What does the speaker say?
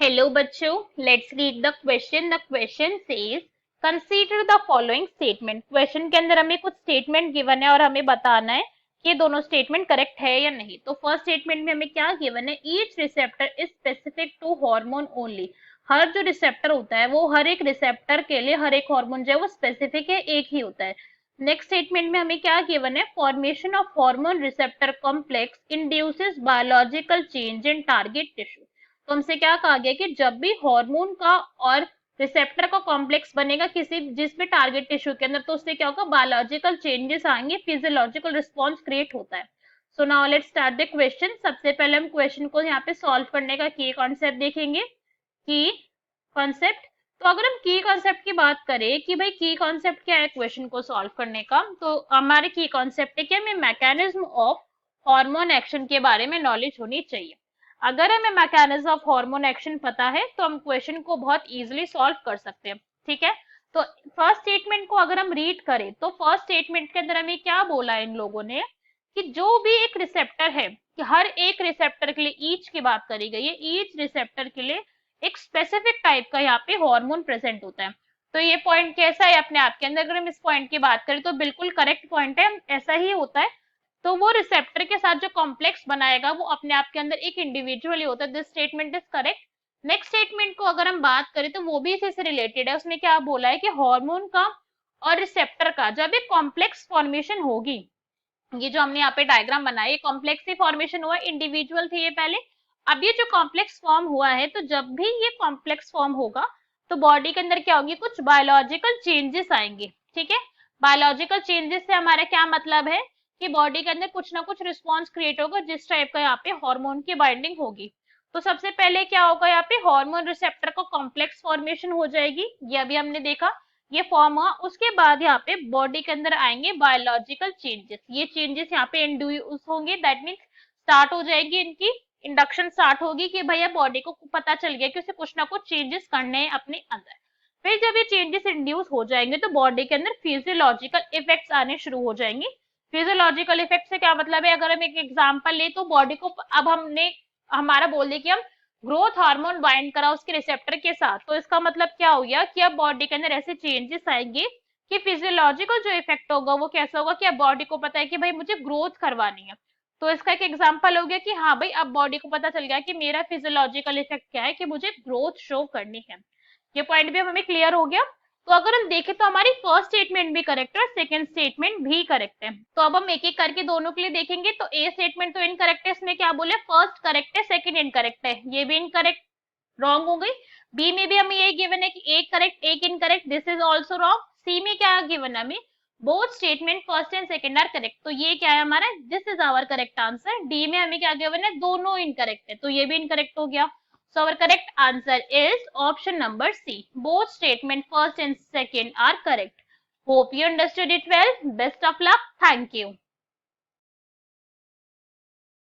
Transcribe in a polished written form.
Hello बच्चों, let's read the question. The question says, consider the following statement. Question के अंदर हमें कुछ statement given है और हमें बताना है कि ये दोनों statement correct है या नहीं. तो first statement में हमें क्या given है? Each receptor is specific to hormone only. हर जो रिसेप्टर होता है वो हर एक रिसेप्टर के लिए हर एक हार्मोन जो है वो स्पेसिफिक है, एक ही होता है. नेक्स्ट स्टेटमेंट में हमें क्या गिवन है? Formation of hormone receptor complex induces biological change in target tissue. तो हमसे क्या कहा गया कि जब भी हार्मोन का और रिसेप्टर का कॉम्प्लेक्स बनेगा किसी जिसमें टारगेट टिश्यू के अंदर, तो उससे क्या होगा? बायोलॉजिकल चेंजेस आएंगे, फिजियोलॉजिकल रिस्पॉन्स क्रिएट होता है. So now let's start the question. सबसे पहले हम क्वेश्चन को यहाँ पे सॉल्व करने का की कॉन्सेप्ट देखेंगे. की कॉन्सेप्ट, तो अगर हम की कॉन्सेप्ट की बात करें कि भाई की कॉन्सेप्ट क्या है क्वेश्चन को सॉल्व करने का, तो हमारे की कॉन्सेप्ट है कि हमें मैकेनिज्म ऑफ हार्मोन एक्शन के बारे में नॉलेज होनी चाहिए. अगर हमें मैकेनिज्म ऑफ हार्मोन एक्शन पता है तो हम क्वेश्चन को बहुत इजीली सॉल्व कर सकते हैं. ठीक है, तो फर्स्ट स्टेटमेंट को अगर हम रीड करें तो फर्स्ट स्टेटमेंट के अंदर हमें क्या बोला है इन लोगों ने कि जो भी एक रिसेप्टर है, कि हर एक रिसेप्टर के लिए, ईच की बात करी गई है, ईच रिसेप्टर के लिए एक स्पेसिफिक टाइप का यहाँ पे हार्मोन प्रेजेंट होता है. तो ये पॉइंट कैसा है अपने आप के अंदर? अगर हम इस पॉइंट की बात करें तो बिल्कुल करेक्ट पॉइंट है, ऐसा ही होता है. तो वो रिसेप्टर के साथ जो कॉम्प्लेक्स बनाएगा वो अपने आप के अंदर एक इंडिविजुअल ही होता है. This statement is correct. Next statement को अगर हम बात करें तो वो भी इसी से रिलेटेड है. उसमें क्या बोला है कि हार्मोन का और रिसेप्टर का जब एक कॉम्प्लेक्स फॉर्मेशन होगी, ये जो हमने यहाँ पे डायग्राम बनाया, ये कॉम्प्लेक्स ही फॉर्मेशन हुआ, इंडिविजुअल थे ये पहले. अब ये जो कॉम्प्लेक्स फॉर्म हुआ है, तो जब भी ये कॉम्प्लेक्स फॉर्म होगा तो बॉडी के अंदर क्या होगी? कुछ बायोलॉजिकल चेंजेस आएंगे. ठीक है, बायोलॉजिकल चेंजेस से हमारा क्या मतलब है कि बॉडी के अंदर कुछ ना कुछ रिस्पॉन्स क्रिएट होगा जिस टाइप का यहाँ पे हार्मोन की बाइंडिंग होगी. तो सबसे पहले क्या होगा? यहाँ पे हार्मोन रिसेप्टर का कॉम्प्लेक्स फॉर्मेशन हो जाएगी, ये अभी हमने देखा, ये फॉर्म हुआ. उसके बाद यहाँ पे बॉडी के अंदर आएंगे बायोलॉजिकल चेंजेस. ये चेंजेस यहाँ पे इंड्यूस होंगे, दैट मीन्स स्टार्ट हो जाएगी, इनकी इंडक्शन स्टार्ट होगी कि भैया बॉडी को पता चल गया कि उसे कुछ ना कुछ चेंजेस करने हैं अपने अंदर. फिर जब ये चेंजेस इंड्यूस हो जाएंगे तो बॉडी के अंदर फिजियोलॉजिकल इफेक्ट्स आने शुरू हो जाएंगे. फिजियोलॉजिकल इफेक्ट से क्या मतलब है? अगर हम एक एग्जांपल ले तो बॉडी को अब हमने हमारा बोल दिया कि हम ग्रोथ हार्मोन बाइंड करा उसके रिसेप्टर के साथ, तो इसका मतलब क्या हो गया कि अब बॉडी के अंदर ऐसे चेंजेस आएंगे कि फिजियोलॉजिकल जो इफेक्ट होगा वो कैसा होगा कि अब बॉडी को पता है कि भाई मुझे ग्रोथ करवानी है. तो इसका एक एग्जांपल हो गया कि हाँ भाई अब बॉडी को पता चल गया कि मेरा फिजियोलॉजिकल इफेक्ट क्या है, कि मुझे ग्रोथ शो करनी है. ये पॉइंट भी हमें क्लियर हो गया. तो अगर हम देखें तो हमारी फर्स्ट स्टेटमेंट भी करेक्ट है और सेकंड स्टेटमेंट भी करेक्ट है. तो अब हम एक एक करके दोनों के लिए देखेंगे. तो ए स्टेटमेंट तो इनकरेक्ट है, इसमें क्या बोले? फर्स्ट करेक्ट है, सेकंड इनकरेक्ट है, ये भी इनकरेक्ट, रॉन्ग हो गई. बी में भी हमें ये गिवन है कि एक करेक्ट एक incorrect, this is also wrong. C में क्या गिवन है हमें? Both statement first and second are correct, तो ये क्या है हमारा? This is our correct answer. D में हमें क्या गिवन है? दोनों इनकरेक्ट है, तो ये भी इनकरेक्ट हो गया. So our correct answer is option number C. Both statement first and second are correct. Hope you understood it well. Best of luck. Thank you.